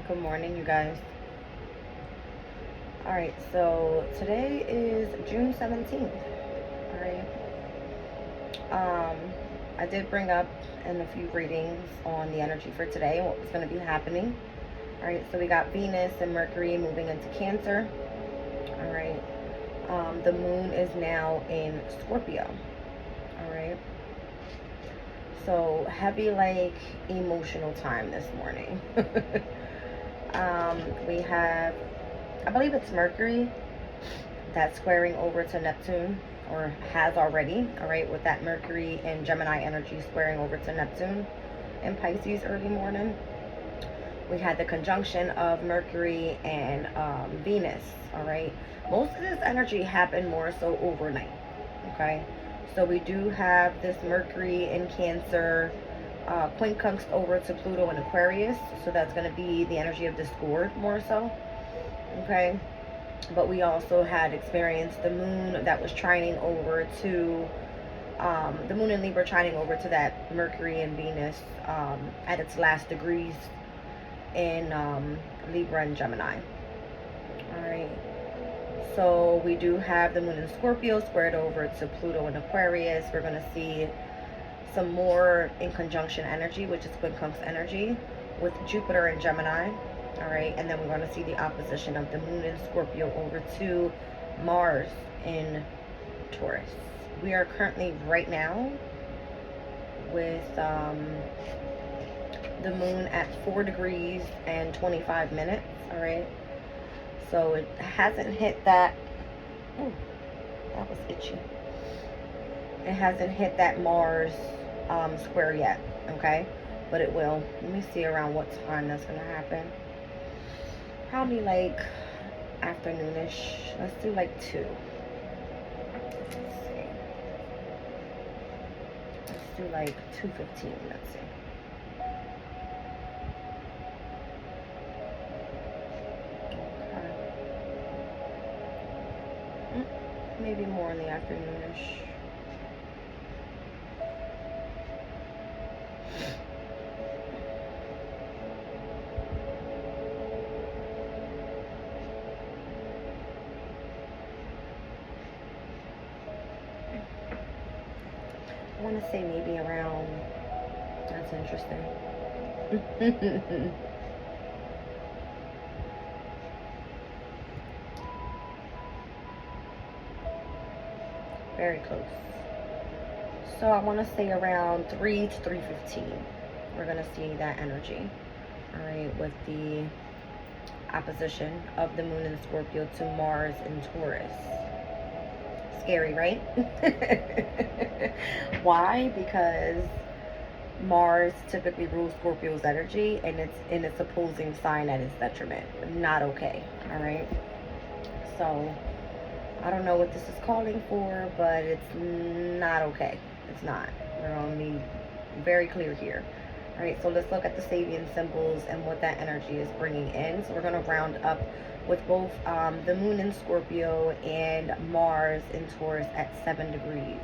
Good morning, you guys. All right, so today is June 17th. All right. Um, I did bring up in a few readings on the energy for today and what was going to be happening. All right, so we got Venus and Mercury moving into Cancer. All right. The moon is now in Scorpio. All right. So heavy, like emotional time this morning. We have, I believe it's Mercury that's squaring over to Neptune, or has already, all right, with that Mercury and Gemini energy squaring over to Neptune in Pisces early morning. We had the conjunction of Mercury and Venus, all right. Most of this energy happened more so overnight, okay. So we do have this Mercury in Cancer, quincunxed over to Pluto in Aquarius, so that's going to be the energy of discord more so, okay. But we also had experienced the moon that was trining over to the moon in Libra, trining over to that Mercury and Venus at its last degrees in Libra and Gemini. All right. So we do have the moon in Scorpio squared over to Pluto in Aquarius. We're going to see some more in conjunction energy, which is quincunx energy, with Jupiter in Gemini. All right, and then we're going to see the opposition of the moon in Scorpio over to Mars in Taurus. We are currently right now with the moon at 4 degrees and 25 minutes. All right, so it hasn't hit that. Oh, that was itchy. It hasn't hit that Mars square yet. Okay, but it will. Let me see around what time that's going to happen. Probably like afternoonish. Let's do like 2. Let's see. Let's do like 2:15. Let's see. Okay. Maybe more in the afternoonish. I want to say maybe around. That's interesting. Very close. So I want to say around 3 to 3:15. We're going to see that energy. All right, with the opposition of the moon in Scorpio to Mars in Taurus. Scary, right? Why? Because Mars typically rules Scorpio's energy, and it's in its opposing sign at its detriment. Not okay. All right. So I don't know what this is calling for, but it's not okay. It's not. We're gonna be very clear here. All right. So let's look at the Sabian symbols and what that energy is bringing in. So we're gonna round up with both the moon in Scorpio and Mars in Taurus at 7 degrees.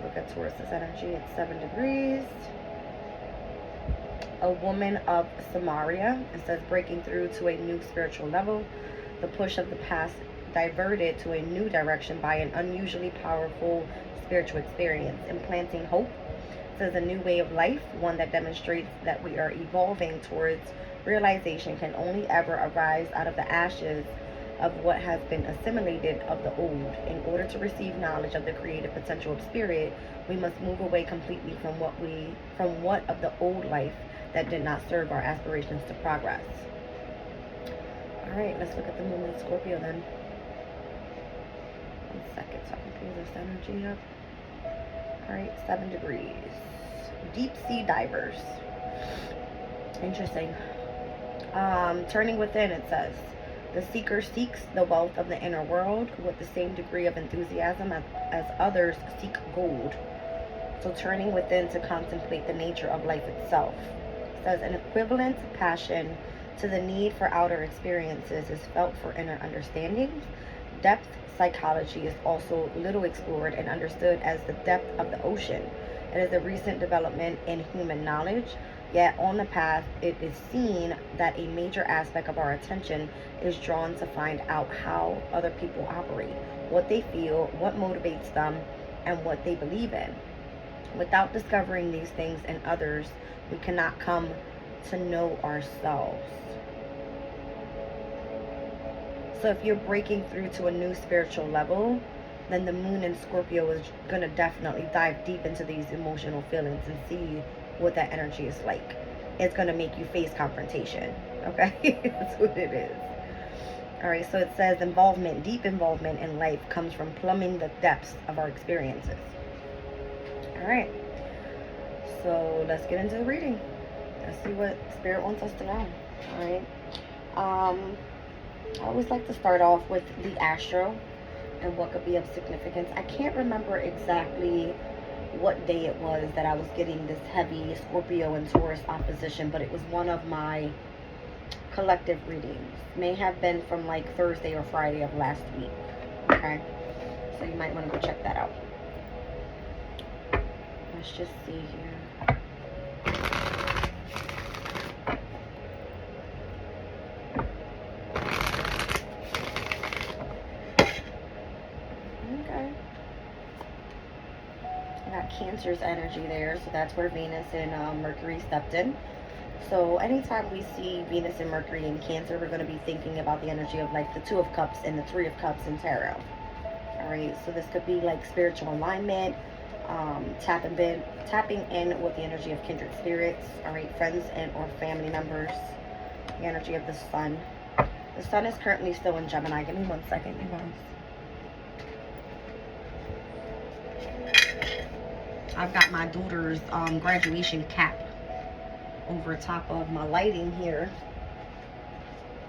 Let's look at Taurus's energy at 7 degrees. A woman of Samaria. It says breaking through to a new spiritual level. The push of the past diverted to a new direction by an unusually powerful spiritual experience. Implanting hope. It says a new way of life, one that demonstrates that we are evolving towards realization can only ever arise out of the ashes of what has been assimilated of the old. In order to receive knowledge of the creative potential of spirit, we must move away completely from what of the old life that did not serve our aspirations to progress. All right, let's look at the moon in Scorpio then. 1 second so I can pull this energy up. All right, 7 degrees. Deep sea divers. Interesting. Turning within, it says, the seeker seeks the wealth of the inner world with the same degree of enthusiasm as others seek gold. So turning within to contemplate the nature of life itself. It says an equivalent passion to the need for outer experiences is felt for inner understanding. Depth psychology is also little explored and understood as the depth of the ocean. It is a recent development in human knowledge. Yet on the path, it is seen that a major aspect of our attention is drawn to find out how other people operate, what they feel, what motivates them, and what they believe in. Without discovering these things in others, we cannot come to know ourselves. So if you're breaking through to a new spiritual level, then the moon in Scorpio is going to definitely dive deep into these emotional feelings and see what that energy is like. It's going to make you face confrontation. Okay? That's what it is. All right, so it says involvement, deep involvement in life comes from plumbing the depths of our experiences. All right, so let's get into the reading. Let's see what Spirit wants us to know. All right. I always like to start off with the astro and what could be of significance. I can't remember exactly what day it was that I was getting this heavy Scorpio and Taurus opposition, but it was one of my collective readings. May have been from like Thursday or Friday of last week. Okay, so you might want to go check that out. Let's just see here. Okay. I got Cancer's energy there, so that's where Venus and Mercury stepped in. So anytime we see Venus and Mercury in Cancer, we're going to be thinking about the energy of like the Two of Cups and the Three of Cups in Tarot. All right, so this could be like spiritual alignment, tapping in with the energy of kindred spirits. All right, friends and or family members. The energy of the sun. The sun is currently still in Gemini. Give me 1 second, you guys. I've got my daughter's graduation cap over top of my lighting here.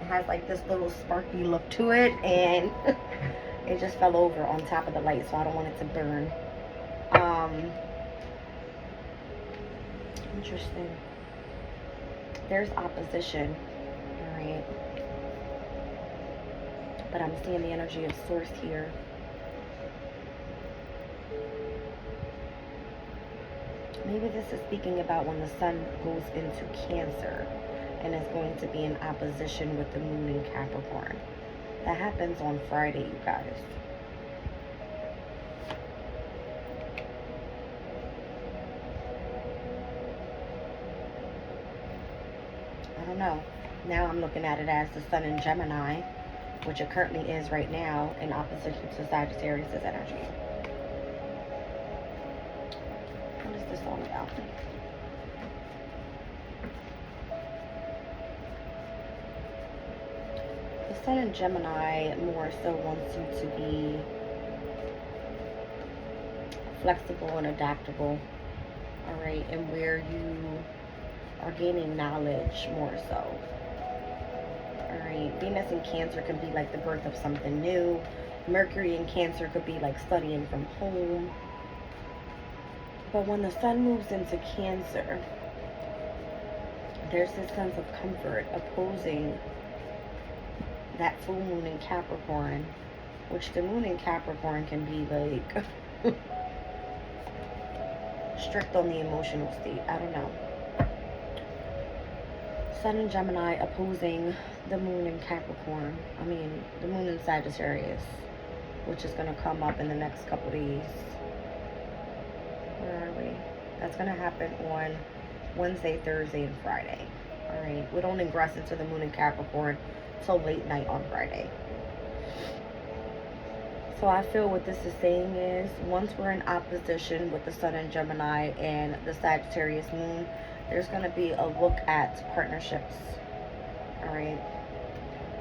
It has like this little sparkly look to it, and it just fell over on top of the light, so I don't want it to burn. Interesting. There's opposition, all right, but I'm seeing the energy of Source here. Maybe this is speaking about when the sun goes into Cancer and is going to be in opposition with the moon in Capricorn. That happens on Friday, you guys. I don't know. Now I'm looking at it as the sun in Gemini, which it currently is right now, in opposition to Sagittarius' energy. What is this all about? The sun in Gemini more so wants you to be flexible and adaptable, all right, and where you are gaining knowledge more so. All right, Venus in Cancer can be like the birth of something new. Mercury in Cancer could be like studying from home. But when the sun moves into Cancer, there's this sense of comfort opposing that full moon in Capricorn, which the moon in Capricorn can be like strict on the emotional state. I don't know. Sun in Gemini opposing the moon in Capricorn. I mean, the moon in Sagittarius, which is going to come up in the next couple of days. Where are we? That's going to happen on Wednesday, Thursday, and Friday. All right. We don't ingress into the moon in Capricorn till late night on Friday. So I feel what this is saying is once we're in opposition with the sun in Gemini and the Sagittarius moon, there's going to be a look at partnerships, all right,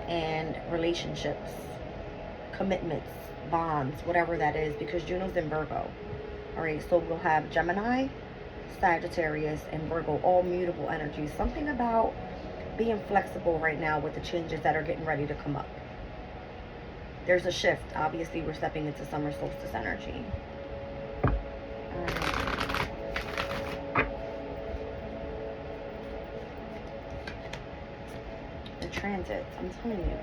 and relationships, commitments, bonds, whatever that is, because Juno's in Virgo, all right. So we'll have Gemini, Sagittarius, and Virgo, all mutable energies. Something about being flexible right now with the changes that are getting ready to come up. There's a shift. Obviously, we're stepping into summer solstice energy. The transits, I'm telling you.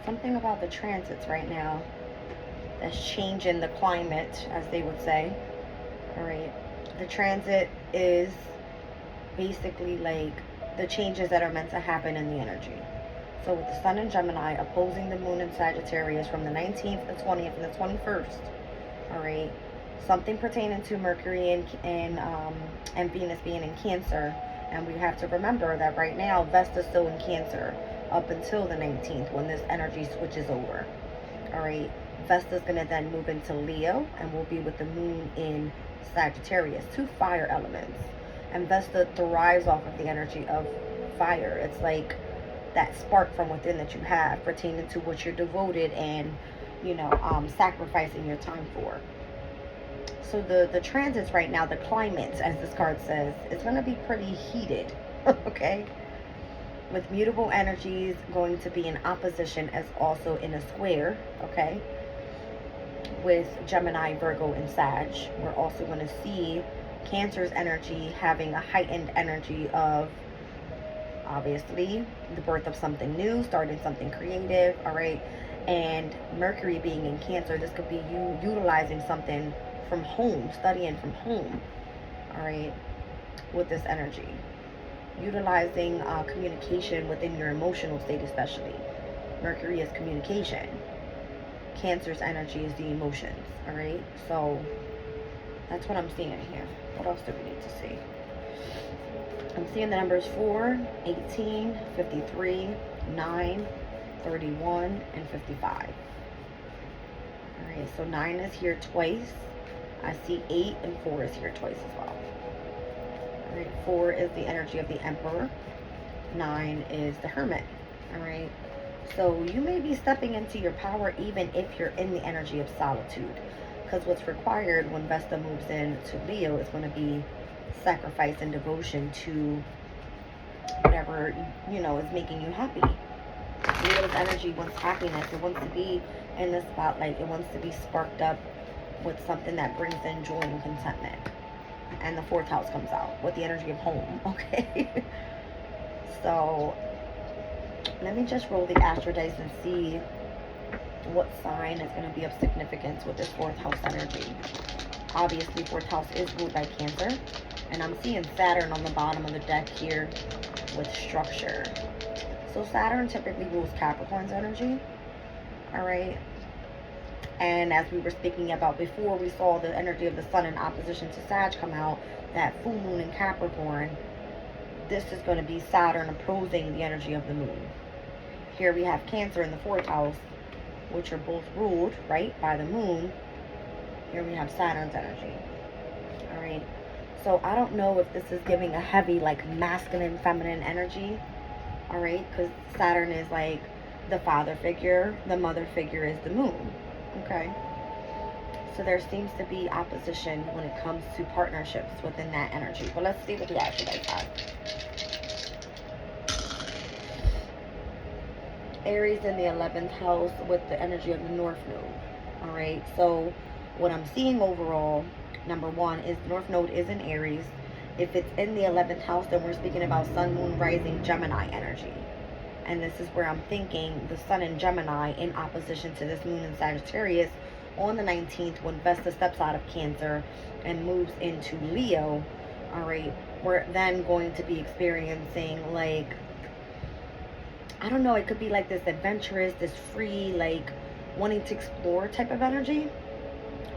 Something about the transits right now that's changing the climate, as they would say. All right. The transit is basically like the changes that are meant to happen in the energy. So with the sun in Gemini opposing the moon in Sagittarius from the 19th, the 20th, and the 21st, all right, something pertaining to Mercury and Venus being in Cancer. And we have to remember that right now Vesta's still in Cancer up until the 19th when this energy switches over. All right, Vesta's going to then move into Leo and will be with the moon in Sagittarius, two fire elements. And Vesta thrives off of the energy of fire. It's like that spark from within that you have pertaining to what you're devoted and, sacrificing your time for. So the transits right now, the climate, as this card says, it's going to be pretty heated, okay? With mutable energies going to be in opposition as also in a square, okay? With Gemini, Virgo, and Sag, we're also going to see Cancer's energy having a heightened energy of, obviously, the birth of something new, starting something creative, all right? And Mercury being in Cancer, this could be you utilizing something from home, studying from home, all right, with this energy. Utilizing communication within your emotional state especially. Mercury is communication. Cancer's energy is the emotions, all right? So that's what I'm seeing here. What else do we need to see? I'm seeing the numbers 4, 18, 53, 9, 31, and 55. All right, so 9 is here twice. I see 8 and 4 is here twice as well. All right, 4 is the energy of the Emperor. 9 is the Hermit. All right, so you may be stepping into your power even if you're in the energy of solitude, because what's required when Vesta moves into Leo is going to be sacrifice and devotion to whatever, is making you happy. Leo's energy wants happiness. It wants to be in the spotlight. It wants to be sparked up with something that brings in joy and contentment. And the 4th house comes out with the energy of home, okay? So let me just roll the astro dice and see what sign is going to be of significance with this 4th house energy. Obviously, 4th house is ruled by Cancer. And I'm seeing Saturn on the bottom of the deck here with structure. So Saturn typically rules Capricorn's energy. All right. And as we were speaking about before, we saw the energy of the sun in opposition to Sag come out, that full moon in Capricorn. This is going to be Saturn opposing the energy of the moon. Here we have Cancer in the 4th house, which are both ruled, right, by the moon. Here we have Saturn's energy. All right. So I don't know if this is giving a heavy, like, masculine, feminine energy. All right. Because Saturn is like the father figure. The mother figure is the moon. Okay. So there seems to be opposition when it comes to partnerships within that energy. But let's see what the astro dice have. Aries in the 11th house with the energy of the North Node. All right. So what I'm seeing overall, number 1 is the North Node is in Aries. If it's in the 11th house, then we're speaking about Sun, Moon, Rising, Gemini energy. And this is where I'm thinking the Sun in Gemini in opposition to this Moon in Sagittarius on the 19th when Vesta steps out of Cancer and moves into Leo. All right, we're then going to be experiencing, like, I don't know, it could be like this adventurous, this free, like wanting to explore type of energy.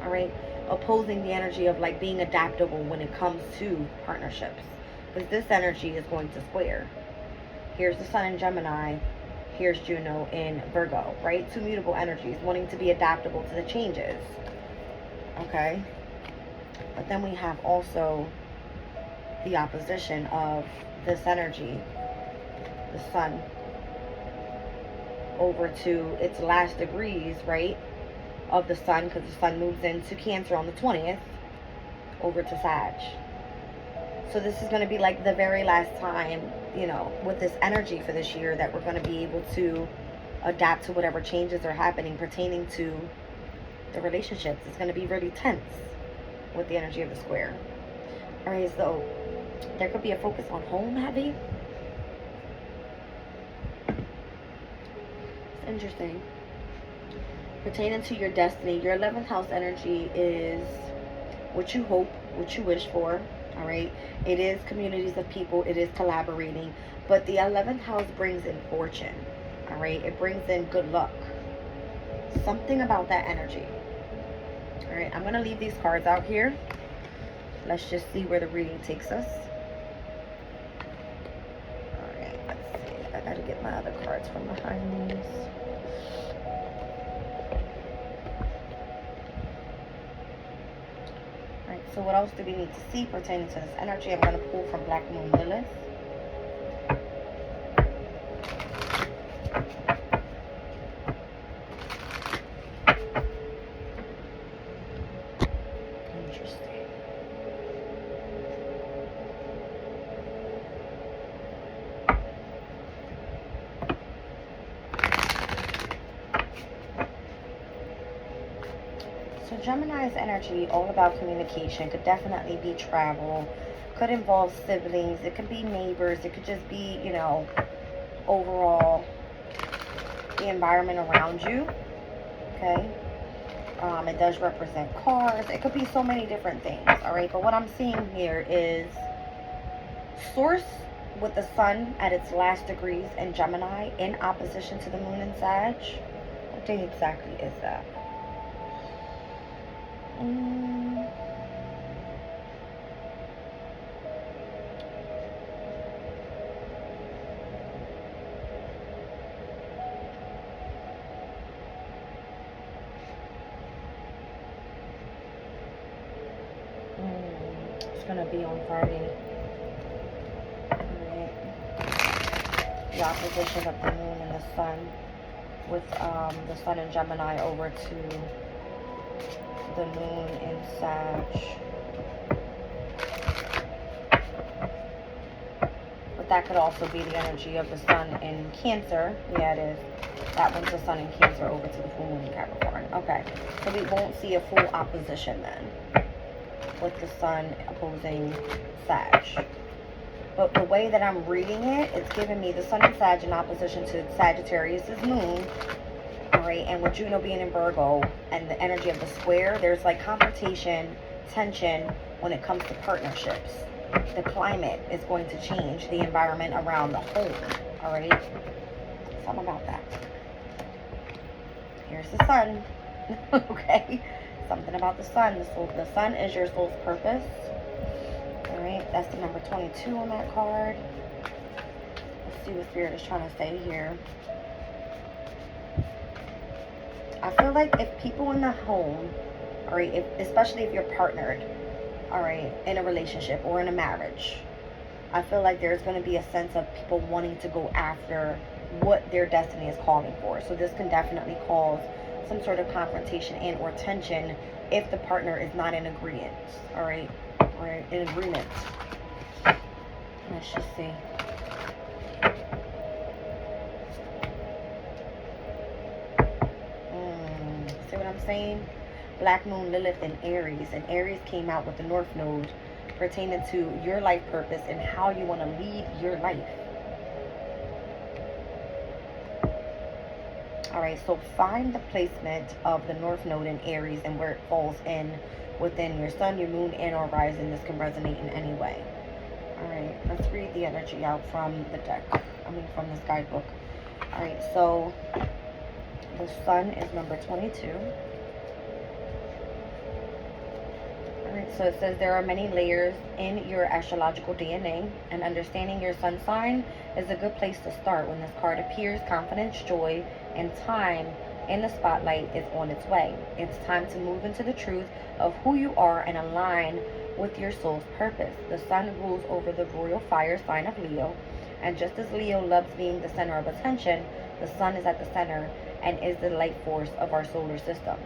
All right, opposing the energy of like being adaptable when it comes to partnerships, because this energy is going to square. Here's the Sun in Gemini, here's Juno in Virgo, right? Two mutable energies, wanting to be adaptable to the changes. Okay, but then we have also the opposition of this energy, the Sun, over to its last degrees, right, of the Sun, because the Sun moves into Cancer on the 20th, over to Sag. So this is going to be like the very last time, you know, with this energy for this year, that we're going to be able to adapt to whatever changes are happening pertaining to the relationships. It's going to be really tense with the energy of the square. All right, so there could be a focus on home heavy. It's interesting. Pertaining to your destiny, your 11th house energy is what you hope, what you wish for, All right. It is communities of people. It is collaborating. But the 11th house brings in fortune. All right. It brings in good luck. Something about that energy. All right. I'm going to leave these cards out here. Let's just see where the reading takes us. All right. Let's see. I got to get my other cards from behind these. So what else do we need to see pertaining to this energy? I'm going to pull from Black Moon Lilith. Interesting. So Gemini's energy, all about communication, could definitely be travel, could involve siblings, it could be neighbors, it could just be, you know, overall the environment around you, okay? It does represent cars, it could be so many different things, all right? But what I'm seeing here is Source with the sun at its last degrees in Gemini in opposition to the moon in Sag. What day exactly is that? It's gonna be on Friday. The opposition of the moon and the sun, with the sun in Gemini over to the moon in Sag. But that could also be the energy of the sun in Cancer. Yeah, it is. That one's the sun in Cancer over to the full moon in Capricorn. Okay, so we won't see a full opposition then, with the sun opposing Sag. But the way that I'm reading it, it's giving me the sun in Sag in opposition to Sagittarius's moon. Alright, and with Juno being in Virgo and the energy of the square, there's like confrontation, tension when it comes to partnerships. The climate is going to change the environment around the home. Alright? Something about that. Here's the sun. Okay? Something about the sun. The sun is your soul's purpose. Alright, that's the number 22 on that card. Let's see what Spirit is trying to say here. I feel like if people in the home, alright, especially if you're partnered, alright, in a relationship or in a marriage, I feel like there's going to be a sense of people wanting to go after what their destiny is calling for. So this can definitely cause some sort of confrontation and or tension if the partner is not in agreement, alright, or in agreement. Let's just see. See what I'm saying? Black Moon Lilith in Aries, and Aries came out with the North Node pertaining to your life purpose and how you want to lead your life. Alright, so find the placement of the North Node in Aries and where it falls in within your sun, your moon, and or rising. This can resonate in any way. Alright, let's read the energy out from the deck. From this guidebook. Alright, so the sun is number 22. Alright, so it says there are many layers in your astrological DNA, and understanding your sun sign is a good place to start. When this card appears, confidence, joy, and time in the spotlight is on its way. It's time to move into the truth of who you are and align with your soul's purpose. The sun rules over the royal fire sign of Leo, and just as Leo loves being the center of attention, the sun is at the center and is the light force of our solar system.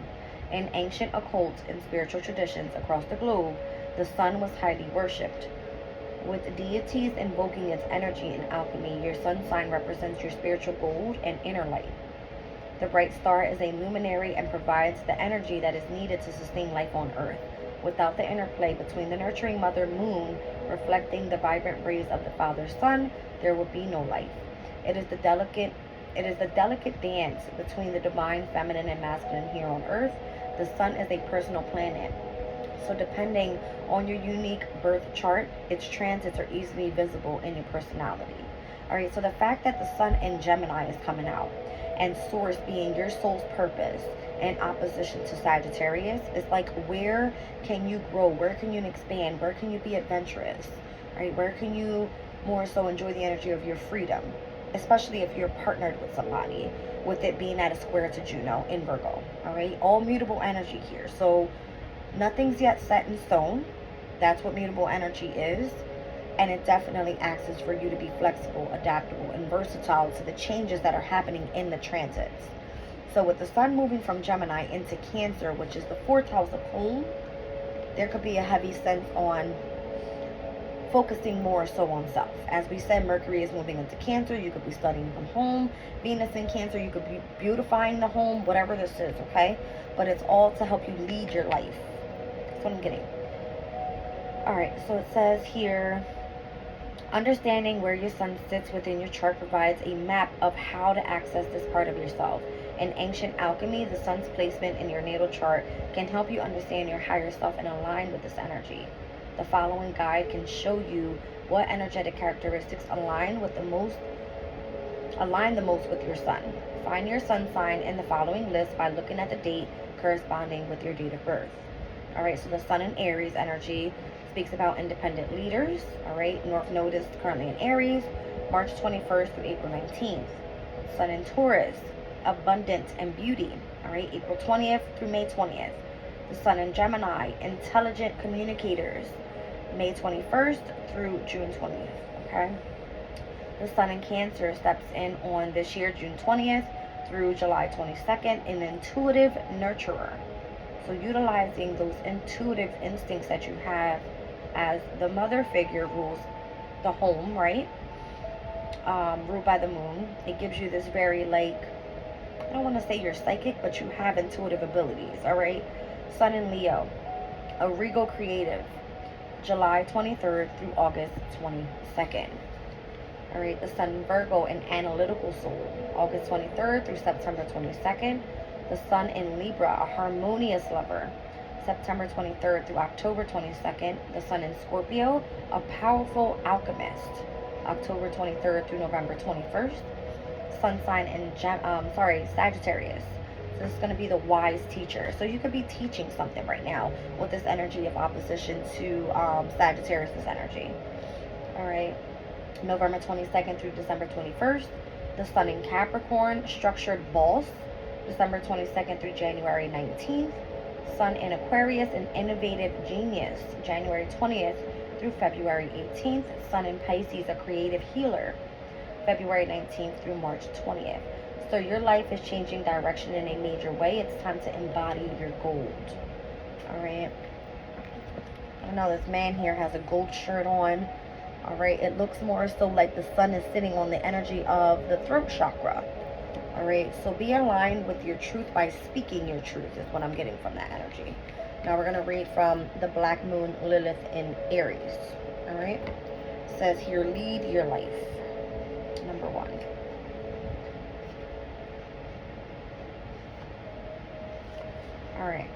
In ancient occult and spiritual traditions across the globe, the sun was highly worshipped, with deities invoking its energy in alchemy. Your sun sign represents your spiritual gold and inner light. The bright star is a luminary and provides the energy that is needed to sustain life on Earth. Without the interplay between the nurturing mother moon reflecting the vibrant rays of the father sun, there would be no life. It is the delicate dance between the divine feminine and masculine here on Earth. The sun is a personal planet, So depending on your unique birth chart, its transits are easily visible in your personality. All right, so the fact that the sun in Gemini is coming out and Source being your soul's purpose in opposition to Sagittarius is like, where can you grow? Where can you expand? Where can you be adventurous? All right, where can you more so enjoy the energy of your freedom? Especially if you're partnered with somebody, with it being at a square to Juno in Virgo. All right, all mutable energy here. So nothing's yet set in stone. That's what mutable energy is. And it definitely asks for you to be flexible, adaptable, and versatile to the changes that are happening in the transits. So with the sun moving from Gemini into Cancer, which is the 4th house of home, there could be a heavy sense on focusing more so on self. As we said, Mercury is moving into Cancer. You could be studying from home. Venus in Cancer, you could be beautifying the home, whatever this is, okay? But it's all to help you lead your life. That's what I'm getting. All right, so it says here, understanding where your sun sits within your chart provides a map of how to access this part of yourself. In ancient alchemy, the sun's placement in your natal chart can help you understand your higher self and align with this energy. The following guide can show you what energetic characteristics align the most with your sun. Find your sun sign in the following list by looking at the date corresponding with your date of birth. All right, so the sun in Aries energy speaks about independent leaders. All right, North Node is currently in Aries, March 21st through April 19th. Sun in Taurus, abundance and beauty. All right, April 20th through May 20th. The sun in Gemini, intelligent communicators, May 21st through June 20th. Okay, the sun in Cancer steps in on this year, June 20th through July 22nd, an intuitive nurturer. So utilizing those intuitive instincts that you have, as the mother figure rules the home, right? Ruled by the moon. It gives you this very, like, I don't want to say you're psychic, but you have intuitive abilities, all right? Sun in Leo, a regal creative, July 23rd through August 22nd. All right, the sun in Virgo, an analytical soul, August 23rd through September 22nd. The sun in Libra, a harmonious lover, September 23rd through October 22nd. The sun in Scorpio, a powerful alchemist, October 23rd through November 21st. Sun sign in Sagittarius. So this is going to be the wise teacher. So you could be teaching something right now with this energy of opposition to Sagittarius' energy. All right, November 22nd through December 21st. The sun in Capricorn, structured boss, December 22nd through January 19th. Sun in Aquarius, an innovative genius, January 20th through February 18th. Sun in Pisces, a creative healer, February 19th through March 20th. So your life is changing direction in a major way. It's time to embody your gold. All right. I know this man here has a gold shirt on. All right. It looks more so like the sun is sitting on the energy of the throat chakra. All right. So be aligned with your truth by speaking your truth is what I'm getting from that energy. Now we're going to read from the Black Moon Lilith in Aries. All right. It says here, lead your life. Number 1. All right.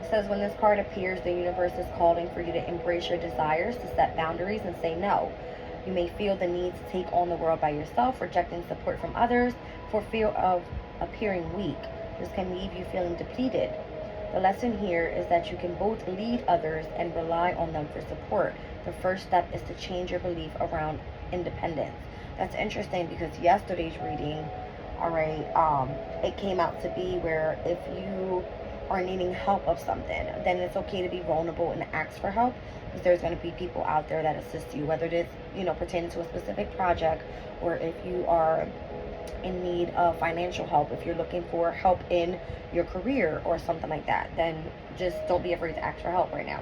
It says when this card appears, the universe is calling for you to embrace your desires, to set boundaries and say no. You may feel the need to take on the world by yourself, rejecting support from others for fear of appearing weak. This can leave you feeling depleted. The lesson here is that you can both lead others and rely on them for support. The first step is to change your belief around independence. That's interesting because yesterday's reading, all right, it came out to be where if you are needing help of something, then it's okay to be vulnerable and ask for help, because there's going to be people out there that assist you, whether it is, pertaining to a specific project, or if you are in need of financial help, if you're looking for help in your career or something like that, then just don't be afraid to ask for help right now.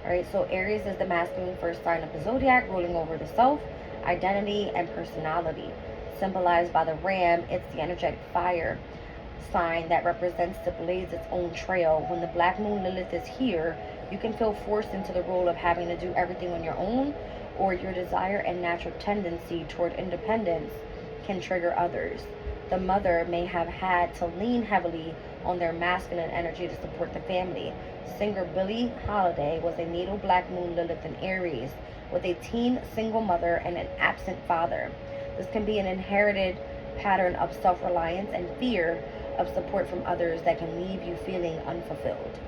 All right, so Aries is the masculine first sign of the zodiac, ruling over the self, identity, and personality. Symbolized by the ram, it's the energetic fire sign that represents to blaze its own trail. When the Black Moon Lilith is here, you can feel forced into the role of having to do everything on your own, or your desire and natural tendency toward independence can trigger others. The mother may have had to lean heavily on their masculine energy to support the family. Singer Billie Holiday was a natal black moon Lilith in Aries with a teen single mother and an absent father. This can be an inherited pattern of self-reliance and fear of support from others that can leave you feeling unfulfilled.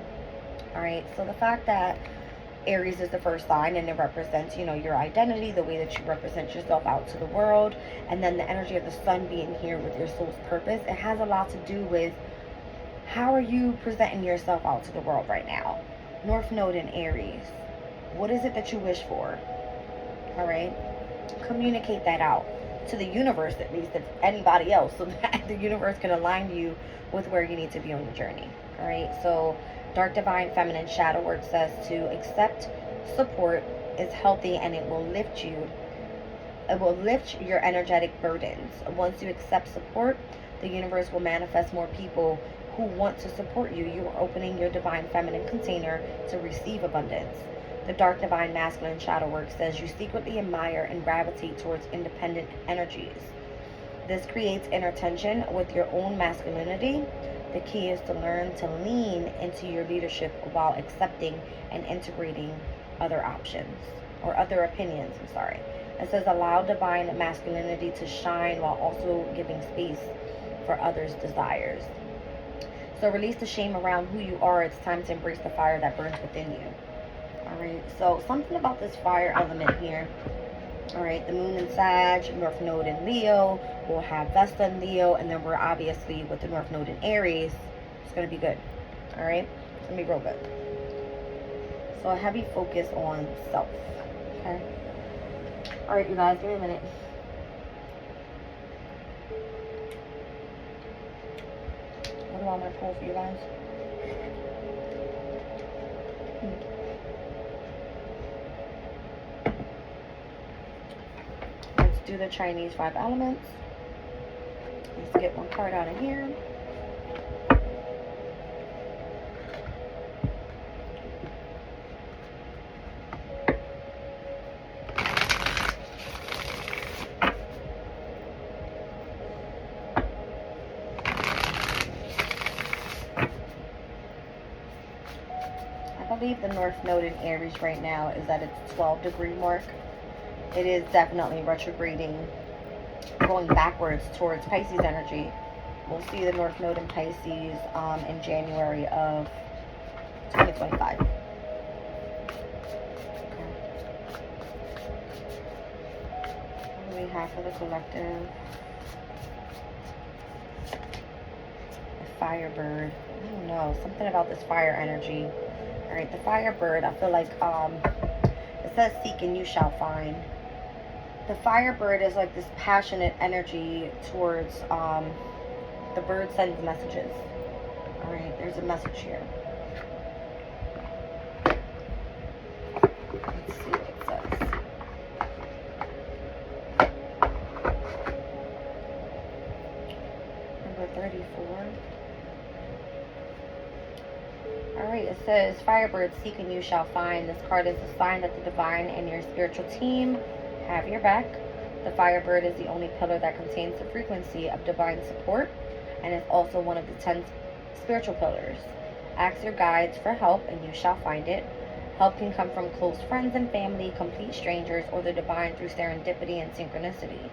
All right, so the fact that Aries is the first sign and it represents, your identity, the way that you represent yourself out to the world, and then the energy of the sun being here with your soul's purpose, it has a lot to do with how are you presenting yourself out to the world right now. North Node in Aries. What is it that you wish for? All right, communicate that out to the universe, at least, if anybody else, so that the universe can align you with where you need to be on your journey. All right, so Dark Divine Feminine Shadow Work says to accept support is healthy and it will lift your energetic burdens. Once you accept support, the universe will manifest more people who want to support you. You are opening your divine feminine container to receive abundance. The Dark Divine Masculine Shadow Work says you secretly admire and gravitate towards independent energies. This creates inner tension with your own masculinity. The key is to learn to lean into your leadership while accepting and integrating other options or other opinions. It says allow divine masculinity to shine while also giving space for others' desires. So release the shame around who you are. It's time to embrace the fire that burns within you. All right, so something about this fire element here. All right, the moon in Sag, North Node in Leo. We'll have Vesta in Leo, and then we're obviously with the North Node in Aries. It's going to be good. All right, it's going to be real good. So a heavy focus on self. Okay. All right, you guys, give me a minute. What do I want to pull for you guys? Let's do the Chinese 5 elements. Let's get one card out of here. I believe the North Node in Aries right now is at its 12-degree mark. It is definitely retrograding, going backwards towards Pisces energy. We'll see the North Node in Pisces in January of 2025. Okay. What do we have for the collective? The Firebird. I don't know, something about this fire energy. All right, the Firebird, I feel like it says seek and you shall find. The Firebird is like this passionate energy towards the bird sends messages. All right, there's a message here. Let's see what it says. Number 34. Alright, it says, Firebird, seek and you shall find. This card is a sign that the divine and your spiritual team have your back. The Firebird is the only pillar that contains the frequency of divine support and is also one of the 10 spiritual pillars. Ask your guides for help and you shall find it. Help can come from close friends and family, complete strangers, or the divine through serendipity and synchronicity.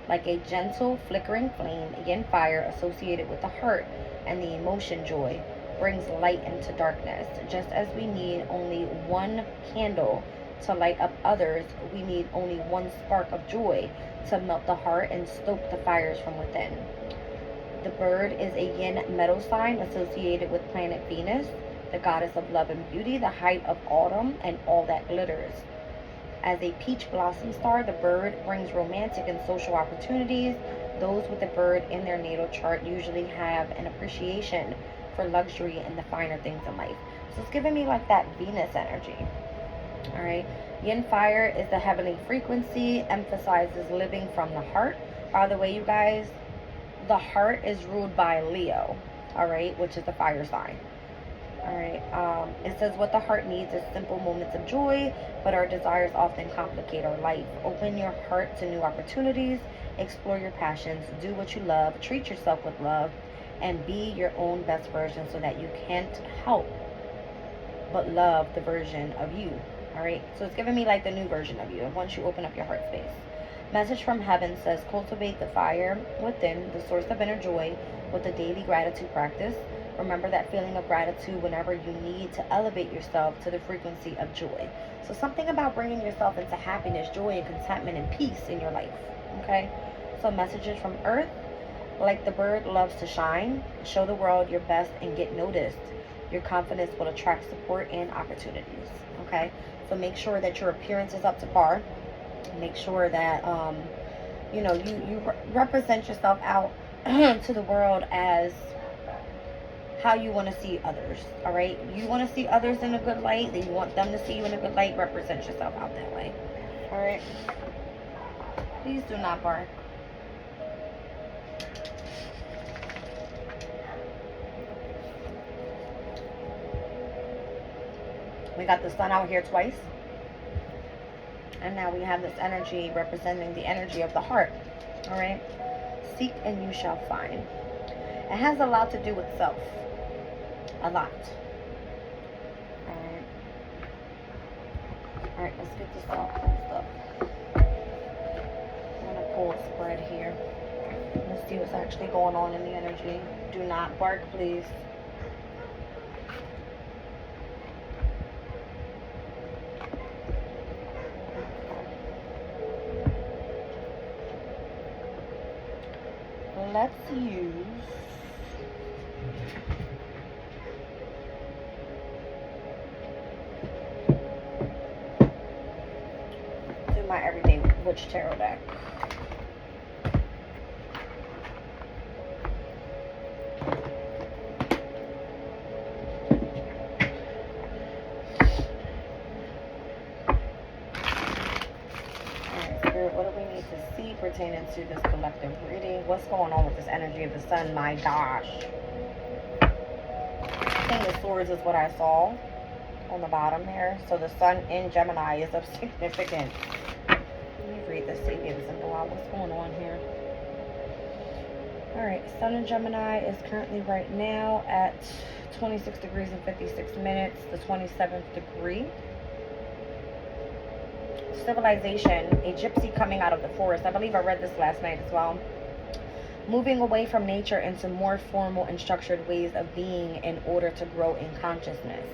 Like a gentle, flickering flame, yin fire associated with the heart and the emotion joy brings light into darkness. Just as we need only one candle to light up others, we need only one spark of joy to melt the heart and stoke the fires from within. The bird is a yin metal sign associated with planet Venus, the goddess of love and beauty, the height of autumn, and all that glitters. As a peach blossom star, the bird brings romantic and social opportunities. Those with the bird in their natal chart usually have an appreciation for luxury and the finer things in life. So it's giving me like that Venus energy. All right. Yin fire is the heavenly frequency, emphasizes living from the heart. By the way, you guys, the heart is ruled by Leo, all right, which is the fire sign. All right. It says what the heart needs is simple moments of joy, but our desires often complicate our life. Open your heart to new opportunities, explore your passions, do what you love, treat yourself with love, and be your own best version so that you can't help but love the version of you. All right, so it's giving me like the new version of you once you open up your heart space. Message from heaven says, cultivate the fire within, the source of inner joy, with a daily gratitude practice. Remember that feeling of gratitude whenever you need to elevate yourself to the frequency of joy. So something about bringing yourself into happiness, joy, and contentment and peace in your life. Okay, so messages from earth. Like the bird loves to shine, show the world your best and get noticed. Your confidence will attract support and opportunities. Okay, so make sure that your appearance is up to par. Make sure that you represent yourself out to the world as how you want to see others. All right, you want to see others in a good light, then you want them to see you in a good light. Represent yourself out that way. All right, please do not bark. We got the sun out here twice. And now we have this energy representing the energy of the heart. All right. Seek and you shall find. It has a lot to do with self. A lot. All right. All right, let's get this all closed up. I'm going to pull a spread here. Let's see what's actually going on in the energy. Do not bark, please. Let's use my everyday witch tarot deck. What do we need to see pertaining to this collective reading? What's going on with this energy of the sun? My gosh. King of Swords is what I saw on the bottom here. So the sun in Gemini is of significance. Let me read this Sabian symbol out. What's going on here? Alright, sun in Gemini is currently right now at 26 degrees and 56 minutes. The 27th degree. Civilization, a gypsy coming out of the forest. I believe I read this last night as well. Moving away from nature into more formal and structured ways of being in order to grow in consciousness.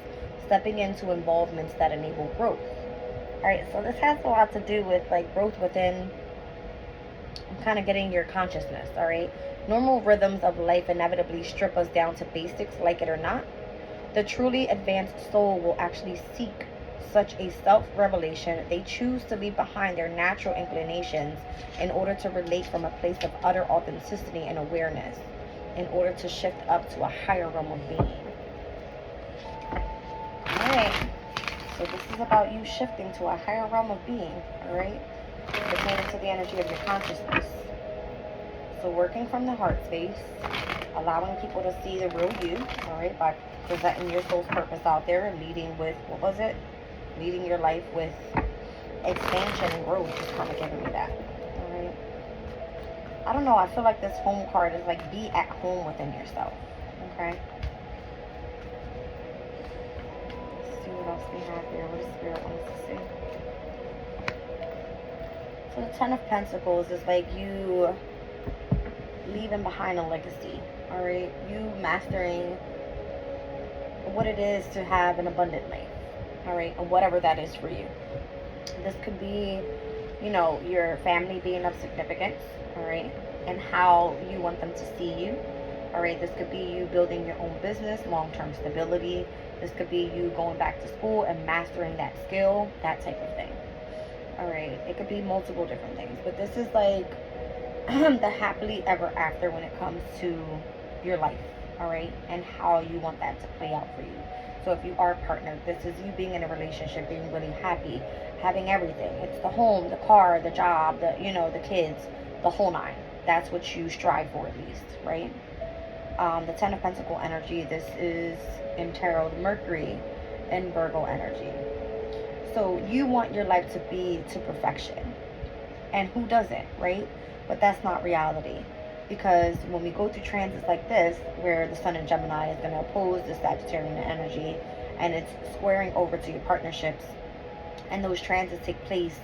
Stepping into involvements that enable growth. Alright, so this has a lot to do with like growth within, kind of getting your consciousness. Alright, normal rhythms of life inevitably strip us down to basics, like it or not. The truly advanced soul will actually seek such a self-revelation. They choose to leave behind their natural inclinations in order to relate from a place of utter authenticity and awareness, in order to shift up to a higher realm of being. Alright, so this is about you shifting to a higher realm of being, alright, pertaining to the energy of your consciousness. So working from the heart space, allowing people to see the real you, alright, by presenting your soul's purpose out there and leading with, what was it? Leading your life with expansion and growth is kind of giving me that. Alright. I don't know. I feel like this home card is like be at home within yourself. Okay. Let's see what else we have here. What does Spirit wants to see? So the Ten of Pentacles is like you leaving behind a legacy. Alright. You mastering what it is to have an abundant life. Alright, and whatever that is for you. This could be, your family being of significance, alright, and how you want them to see you. Alright, this could be you building your own business, long-term stability. This could be you going back to school and mastering that skill, that type of thing. Alright, it could be multiple different things, but this is like the happily ever after when it comes to your life, alright, and how you want that to play out for you. So if you are partnered, this is you being in a relationship, being really happy, having everything. It's the home, the car, the job, the kids, the whole nine. That's what you strive for at least, right? The Ten of Pentacle energy, this is in Tarot, the Mercury and Virgo energy. So you want your life to be to perfection. And who doesn't, right? But that's not reality. Because when we go through transits like this, where the sun in Gemini is going to oppose the Sagittarian energy, and it's squaring over to your partnerships, and those transits take place,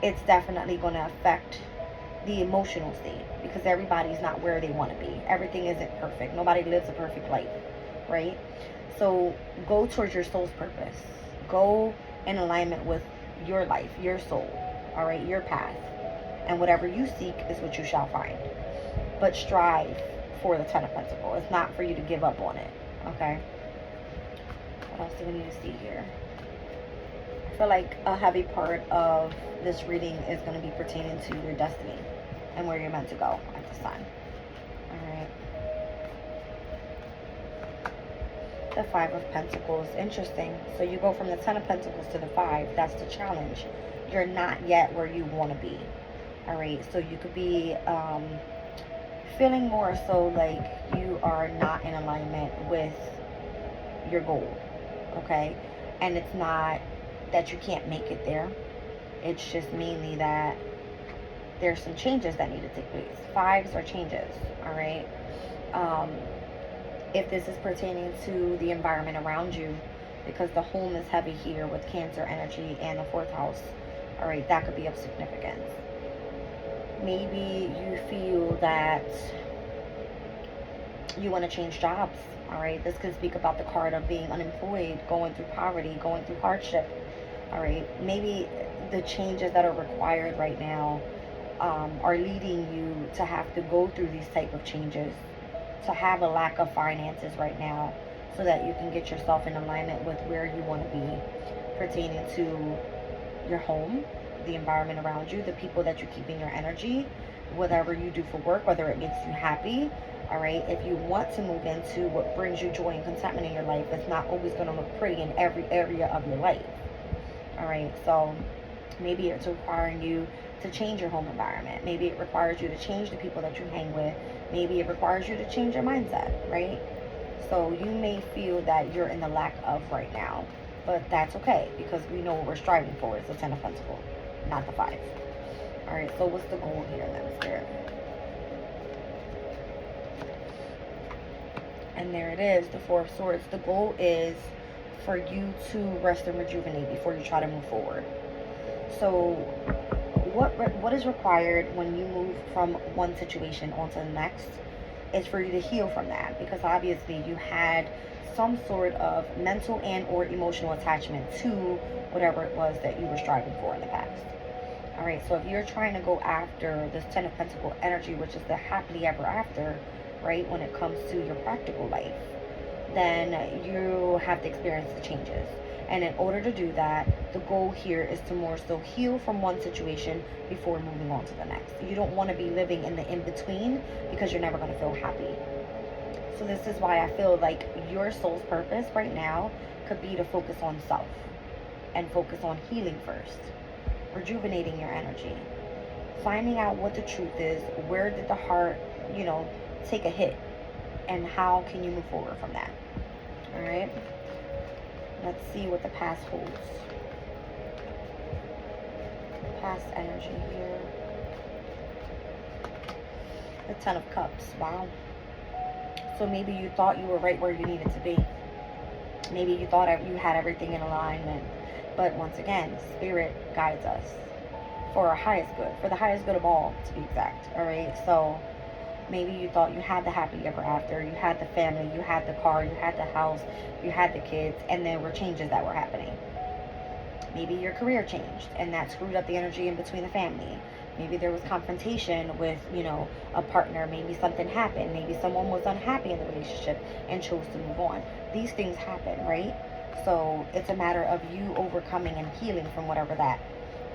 it's definitely going to affect the emotional state, because everybody's not where they want to be. Everything isn't perfect. Nobody lives a perfect life, right? So go towards your soul's purpose. Go in alignment with your life, your soul, all right, your path. And whatever you seek is what you shall find. But strive for the Ten of Pentacles. It's not for you to give up on it, okay? What else do we need to see here? I feel like a heavy part of this reading is going to be pertaining to your destiny and where you're meant to go at the sun. Alright. The Five of Pentacles. Interesting. So you go from the Ten of Pentacles to the Five. That's the challenge. You're not yet where you want to be. Alright. So you could be feeling more so like you are not in alignment with your goal. Okay. And it's not that you can't make it there. It's just mainly that there's some changes that need to take place. Fives are changes, all right? If this is pertaining to the environment around you, because the home is heavy here with Cancer energy and the 4th house, all right, that could be of significance. Maybe you feel that you want to change jobs, all right? This could speak about the card of being unemployed, going through poverty, going through hardship, all right? Maybe the changes that are required right now are leading you to have to go through these type of changes, to have a lack of finances right now, so that you can get yourself in alignment with where you want to be, pertaining to your home, the environment around you, the people that you keep in your energy, whatever you do for work, whether it makes you happy, all right? If you want to move into what brings you joy and contentment in your life, it's not always going to look pretty in every area of your life, all right? So maybe it's requiring you to change your home environment. Maybe it requires you to change the people that you hang with. Maybe it requires you to change your mindset, right? So you may feel that you're in the lack of right now, but that's okay, because we know what we're striving for. It's the Ten of Pentacles, not the 5. All right, so what's the goal here then, Spirit? And there it is, the 4 of Swords. The goal is for you to rest and rejuvenate before you try to move forward. So what is required when you move from one situation onto the next is for you to heal from that, because obviously you had some sort of mental and or emotional attachment to whatever it was that you were striving for in the past. All right, so if you're trying to go after this Ten of Pentacles energy, which is the happily ever after, right, when it comes to your practical life, then you have to experience the changes. And in order to do that, the goal here is to more so heal from one situation before moving on to the next. You don't want to be living in the in-between, because you're never going to feel happy. So this is why I feel like your soul's purpose right now could be to focus on self and focus on healing first, rejuvenating your energy, finding out what the truth is, where did the heart, take a hit, and how can you move forward from that. All right. Let's see what the past holds. Past energy here. The Ten of Cups. Wow. So maybe you thought you were right where you needed to be. Maybe you thought you had everything in alignment. But once again, Spirit guides us for our highest good. For the highest good of all, to be exact. Alright? So maybe you thought you had the happily ever after, you had the family, you had the car, you had the house, you had the kids, and there were changes that were happening. Maybe your career changed, and that screwed up the energy in between the family. Maybe there was confrontation with, a partner. Maybe something happened. Maybe someone was unhappy in the relationship and chose to move on. These things happen, right? So it's a matter of you overcoming and healing from whatever that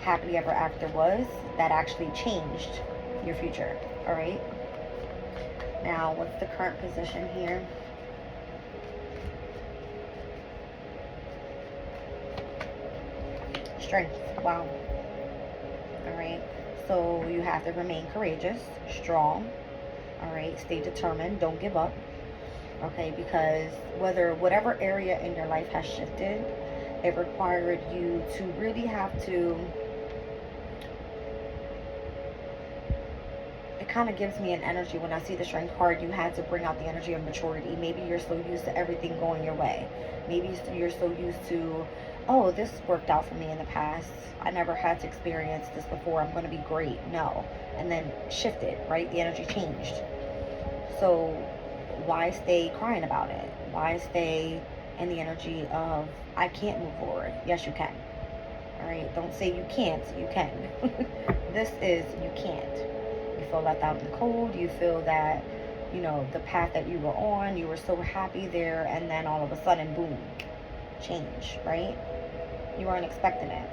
happily ever after was that actually changed your future, all right? Now, what's the current position here? Strength. Wow. Alright. So you have to remain courageous, strong. Alright. Stay determined. Don't give up. Okay. Because whatever area in your life has shifted, it required you to really have to it kind of gives me an energy when I see the Strength card. You had to bring out the energy of maturity. Maybe you're so used to everything going your way. Maybe you're so used to, oh, this worked out for me in the past. I never had to experience this before. I'm going to be great. No. And then shifted, right? The energy changed. So why stay crying about it? Why stay in the energy of, I can't move forward? Yes, you can. All right? Don't say you can't. You can. This is, you can't. You feel left out in the cold. You feel that, you know, the path that you were on, you were so happy there, and then all of a sudden, boom, change, right? You weren't expecting it.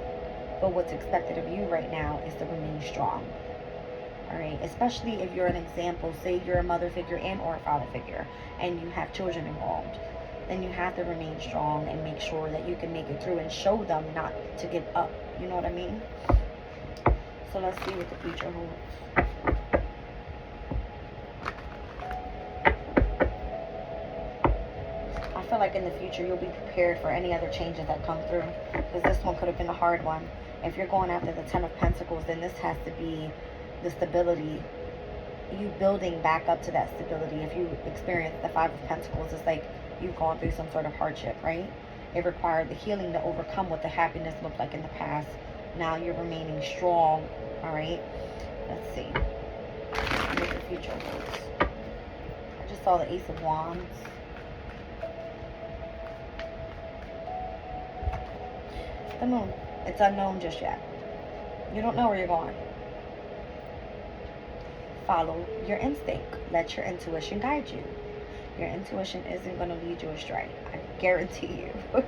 But what's expected of you right now is to remain strong. All right, especially if you're an example, say you're a mother figure and or a father figure, and you have children involved, then you have to remain strong and make sure that you can make it through and show them not to give up. You know what I mean? So let's see what the future holds. I feel like in the future you'll be prepared for any other changes that come through, because this one could have been a hard one. If you're going after the Ten of Pentacles, then this has to be the stability, you building back up to that stability. If you experience the Five of Pentacles, it's like you've gone through some sort of hardship, right? It required the healing to overcome what the happiness looked like in the past. Now you're remaining strong. All right, let's see what the future holds. I just saw the Ace of Wands. The Moon. It's unknown just yet. You don't know where you're going. Follow your instinct. Let your intuition guide you. Your intuition isn't going to lead you astray. I guarantee you.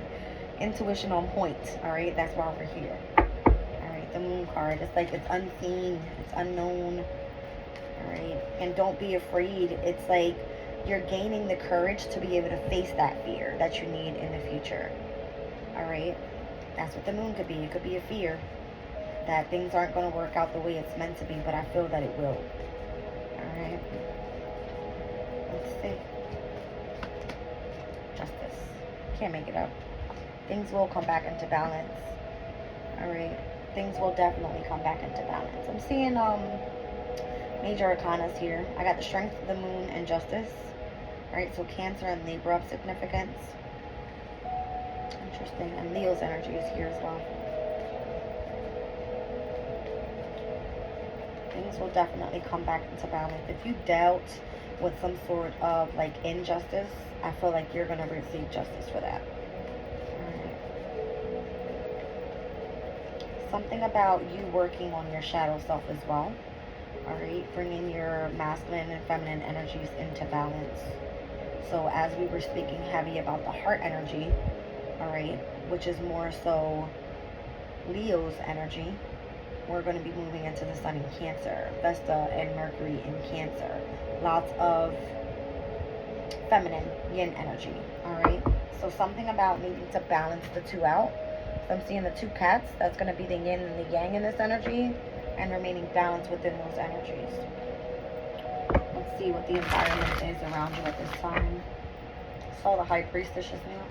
Intuition on point. All right, that's why we're here. All right, the Moon card. It's like it's unseen. It's unknown. All right, and don't be afraid. It's like you're gaining the courage to be able to face that fear that you need in the future. All right, that's what the Moon could be. It could be a fear that things aren't going to work out the way it's meant to be, but I feel that it will. Alright. Let's see. Justice. Can't make it up. Things will come back into balance. Alright. Things will definitely come back into balance. I'm seeing major arcanas here. I got the Strength, the Moon, and Justice. Alright, so Cancer and Libra of significance. Interesting. And Leo's energy is here as well. Things will definitely come back into balance. If you dealt with some sort of like injustice, I feel like you're going to receive justice for that. Alright. Something about you working on your shadow self as well. Alright, bringing your masculine and feminine energies into balance. So as we were speaking heavy about the heart energy, alright, which is more so Leo's energy, we're going to be moving into the Sun in Cancer, Vesta and Mercury in Cancer. Lots of feminine yin energy. Alright, so something about needing to balance the two out. So I'm seeing the two cats. That's going to be the yin and the yang in this energy, and remaining balanced within those energies. Let's see what the environment is around you at this time. Saw the High Priestess just now.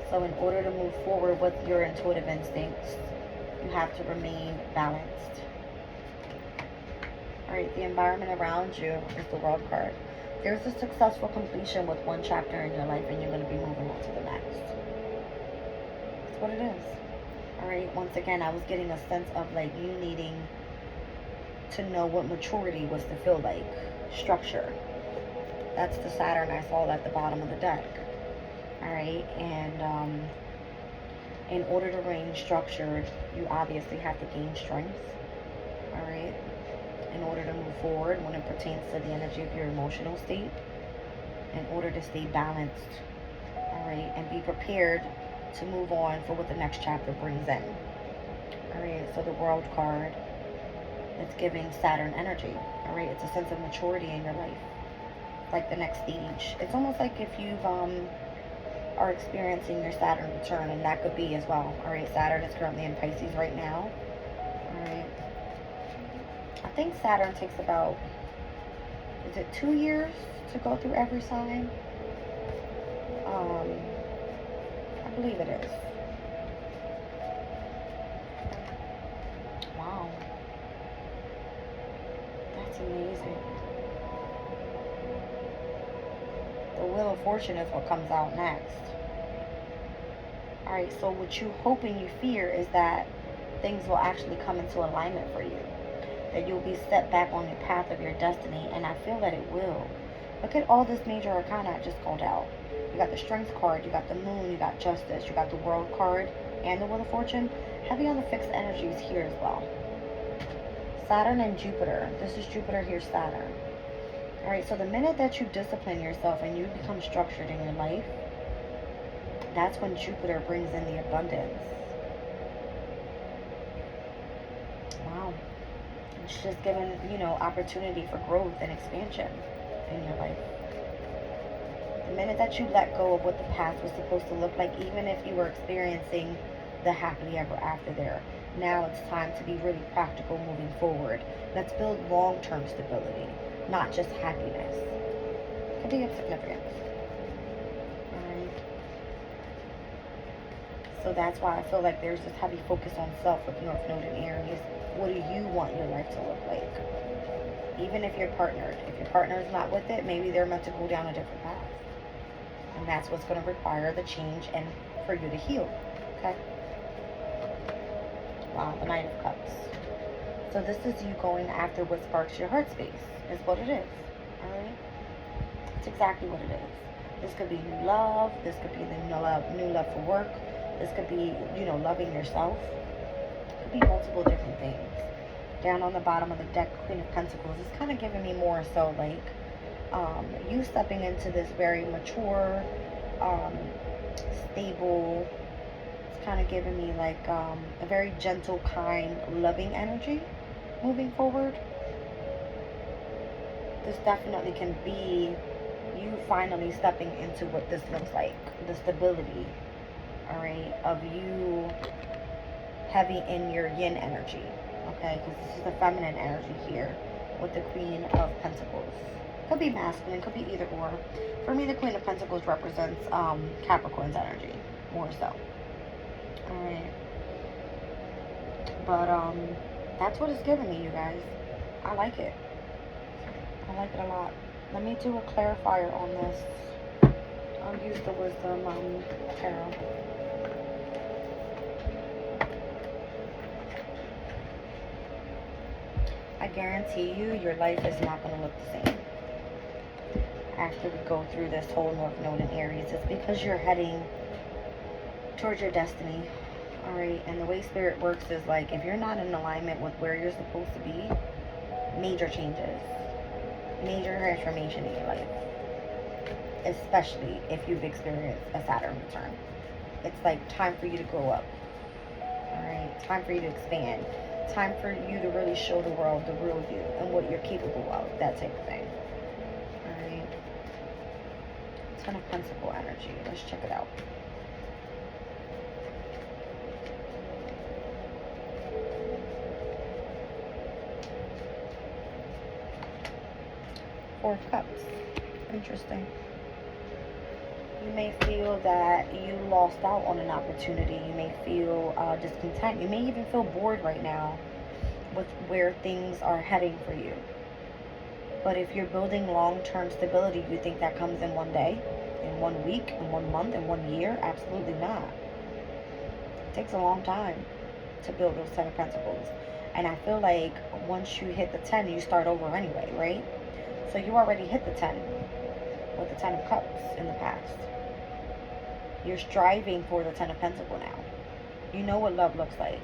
So in order to move forward with your intuitive instincts, you have to remain balanced. Alright, the environment around you is the World card. There's a successful completion with one chapter in your life, and you're going to be moving on to the next. That's what it is. Alright, once again, I was getting a sense of like you needing to know what maturity was to feel like. Structure. That's the Saturn I saw at the bottom of the deck. Alright, and in order to remain structured, you obviously have to gain strength. Alright, in order to move forward when it pertains to the energy of your emotional state, in order to stay balanced. Alright, and be prepared to move on for what the next chapter brings in. Alright, so the World card, it's giving Saturn energy. Alright, it's a sense of maturity in your life. Like the next stage. It's almost like if you've are experiencing your Saturn return, and that could be as well. Alright, Saturn is currently in Pisces right now. Alright. I think Saturn takes about, is it 2 years to go through every sign? I believe it is. Wow. amazing. The Wheel of Fortune is what comes out next. Alright, so what you hope and you fear is that things will actually come into alignment for you. That you'll be set back on the path of your destiny, and I feel that it will. Look at all this major arcana I just called out. You got the Strength card, you got the Moon, you got Justice, you got the World card, and the Wheel of Fortune. Heavy on the fixed energies here as well. Saturn and Jupiter. This is Jupiter, here's Saturn. Alright, so the minute that you discipline yourself and you become structured in your life, that's when Jupiter brings in the abundance. Wow. It's just given, you know, opportunity for growth and expansion in your life. The minute that you let go of what the past was supposed to look like, even if you were experiencing the happily ever after there, now it's time to be really practical moving forward. Let's build long-term stability, not just happiness. Could be of significance. Alright. So that's why I feel like there's this heavy focus on self with North Node in Aries. What do you want your life to look like? Even if you're partnered. If your partner is not with it, maybe they're meant to go down a different path. And that's what's going to require the change and for you to heal. Okay? Wow, the Knight of Cups. So this is you going after what sparks your heart space. Is what it is. Alright? It's exactly what it is. This could be new love. This could be the new love for work. This could be, you know, loving yourself. It could be multiple different things. Down on the bottom of the deck, Queen of Pentacles. It's kind of giving me more so like you stepping into this very mature, stable. It's kind of giving me like a very gentle, kind, loving energy moving forward. This definitely can be you finally stepping into what this looks like. The stability, alright, of you heavy in your yin energy. Okay, because this is the feminine energy here with the Queen of Pentacles. Could be masculine, could be either or. For me, the Queen of Pentacles represents Capricorn's energy, more so. Alright. But that's what it's giving me, you guys. I like it. I like it a lot. Let me do a clarifier on this. I'll use the Wisdom Tarot. I guarantee you, your life is not going to look the same after we go through this whole North Node in Aries. It's because you're heading towards your destiny. Alright, and the way Spirit works is like, if you're not in alignment with where you're supposed to be, major changes, major transformation in your life. Especially if you've experienced a Saturn return. It's like time for you to grow up. Alright, time for you to expand. Time for you to really show the world the real you and what you're capable of, that type of thing. Alright. Ten of Pentacle energy. Let's check it out. Four of Cups. Interesting. You may feel that you lost out on an opportunity. You may feel discontent. You may even feel bored right now with where things are heading for you. But if you're building long-term stability, you think that comes in one day, in 1 week, in 1 month, in 1 year? Absolutely not. It takes a long time to build those 10 of Pentacles. And I feel like once you hit the 10, you start over anyway, right? So you already hit the 10 with the 10 of Cups in the past. You're striving for the 10 of Pentacles now. You know what love looks like.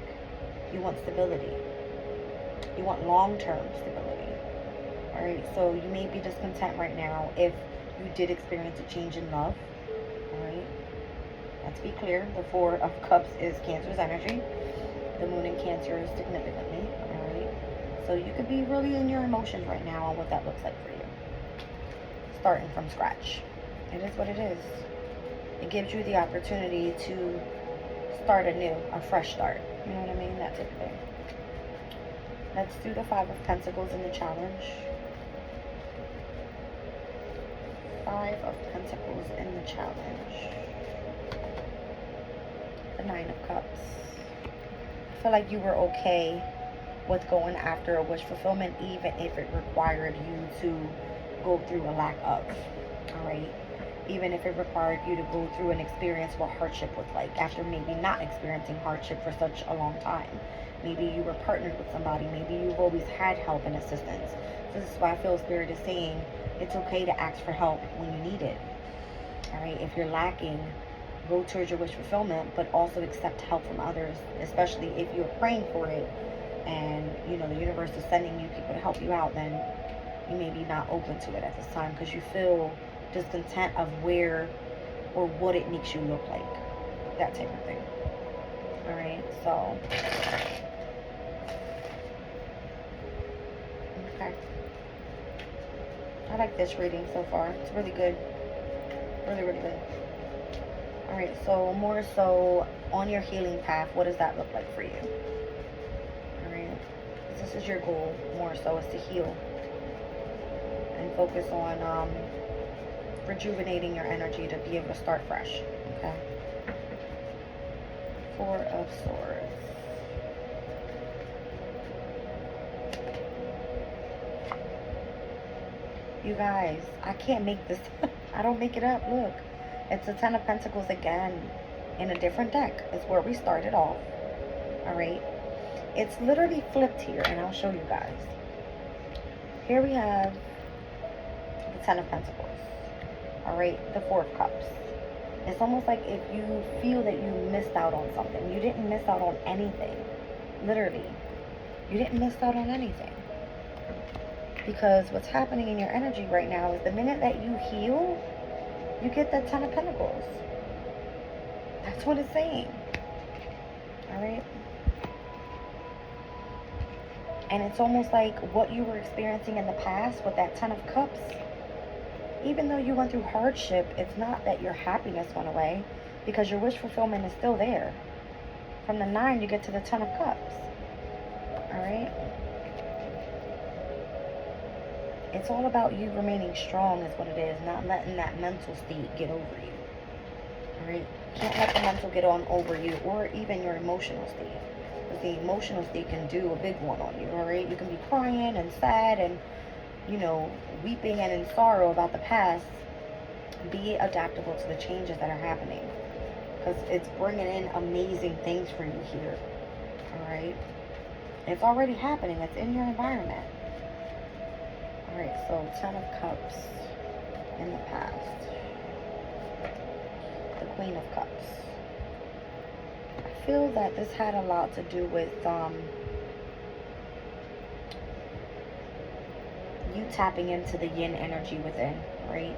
You want stability. You want long-term stability. Alright, so you may be discontent right now if you did experience a change in love. Alright, let's be clear. The Four of Cups is Cancer's energy. The Moon in Cancer is significantly. Alright, so you could be really in your emotions right now on what that looks like for you. Starting from scratch. It is what it is. It gives you the opportunity to start anew, a fresh start. You know what I mean? That type of thing. Let's do the Five of Pentacles in the challenge. Five of Pentacles in the challenge. The Nine of Cups. I feel like you were okay with going after a wish fulfillment, even if it required you to go through a lack of. All right. Even if it required you to go through and experience what hardship was like after maybe not experiencing hardship for such a long time. Maybe you were partnered with somebody. Maybe you've always had help and assistance. So this is why I feel Spirit is saying it's okay to ask for help when you need it. All right. If you're lacking, go towards your wish fulfillment, but also accept help from others, especially if you're praying for it and, you know, the universe is sending you people to help you out, then you may be not open to it at this time because you feel discontent of where or what it makes you look like. That type of thing. All right, so. Okay. I like this reading so far. It's really good. Really, really good. All right, so more so on your healing path, what does that look like for you? All right, this is your goal more so, is to heal and focus on rejuvenating your energy to be able to start fresh. Okay. Four of Swords. You guys, I can't make this. I don't make it up. Look, it's the Ten of Pentacles again in a different deck. It's where we started off. All right. It's literally flipped here, and I'll show you guys. Here we have the Ten of Pentacles. All right, the Four of Cups. It's almost like if you feel that you missed out on something. You didn't miss out on anything. Literally. You didn't miss out on anything. Because what's happening in your energy right now is the minute that you heal, you get that Ten of Pentacles. That's what it's saying. All right? And it's almost like what you were experiencing in the past with that Ten of Cups. Even though you went through hardship, it's not that your happiness went away, because your wish fulfillment is still there. From the 9, you get to the Ten of Cups. All right? It's all about you remaining strong is what it is, not letting that mental state get over you. All right? You can't let the mental get on over you, or even your emotional state. Because the emotional state can do a big one on you, all right? You can be crying and sad and, you know, weeping and in sorrow about the past. Be adaptable to the changes that are happening, because it's bringing in amazing things for you here. All right, it's already happening. It's in your environment. All right, so Ten of Cups in the past, the Queen of Cups. I feel that this had a lot to do with you tapping into the yin energy within, right?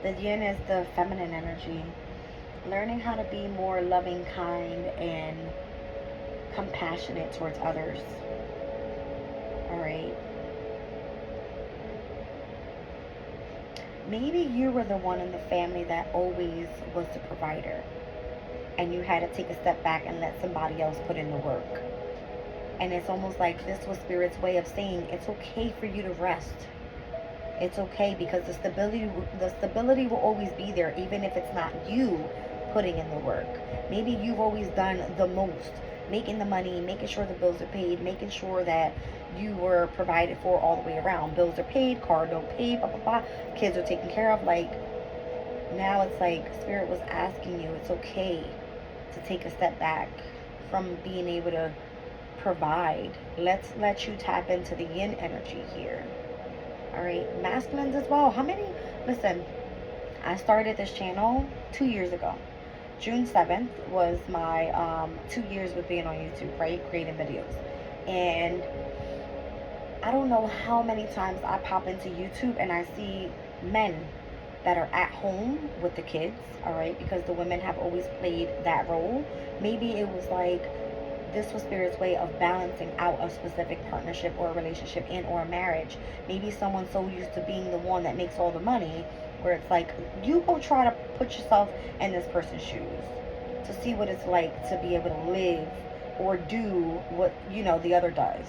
The yin is the feminine energy. Learning how to be more loving, kind, and compassionate towards others. All right. Maybe you were the one in the family that always was the provider, and you had to take a step back and let somebody else put in the work. And it's almost like this was Spirit's way of saying it's okay for you to rest. It's okay, because the stability will always be there, even if it's not you putting in the work. Maybe you've always done the most, making the money, making sure the bills are paid, making sure that you were provided for all the way around. Bills are paid, car don't pay, blah, blah, blah. Kids are taken care of. Like, now it's like Spirit was asking you, it's okay to take a step back from being able to provide. Let's let you tap into the yin energy here. All right, masculines as well. How many? Listen, I started this channel 2 years ago. June 7th was my 2 years with being on YouTube, right? Creating videos. And I don't know how many times I pop into YouTube and I see men that are at home with the kids, all right? Because the women have always played that role. Maybe it was like, this was Spirit's way of balancing out a specific partnership or a relationship and or a marriage. Maybe someone's so used to being the one that makes all the money, where it's like, you go try to put yourself in this person's shoes to see what it's like to be able to live or do what, you know, the other does.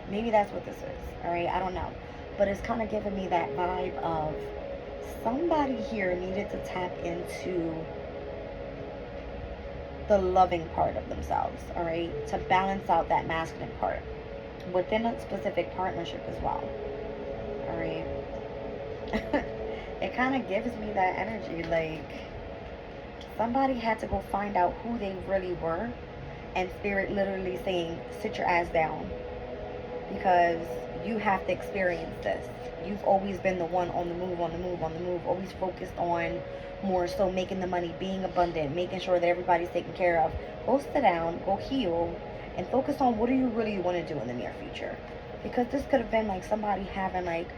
Maybe that's what this is, all right? I don't know. But it's kind of giving me that vibe of somebody here needed to tap into the loving part of themselves, all right, to balance out that masculine part within a specific partnership as well, all right. It kind of gives me that energy like somebody had to go find out who they really were, and spirit literally saying, sit your ass down, because you have to experience this. You've always been the one on the move, on the move, on the move, always focused on more so making the money, being abundant, making sure that everybody's taken care of. Go sit down, go heal, and focus on what do you really want to do in the near future. Because this could have been like somebody having like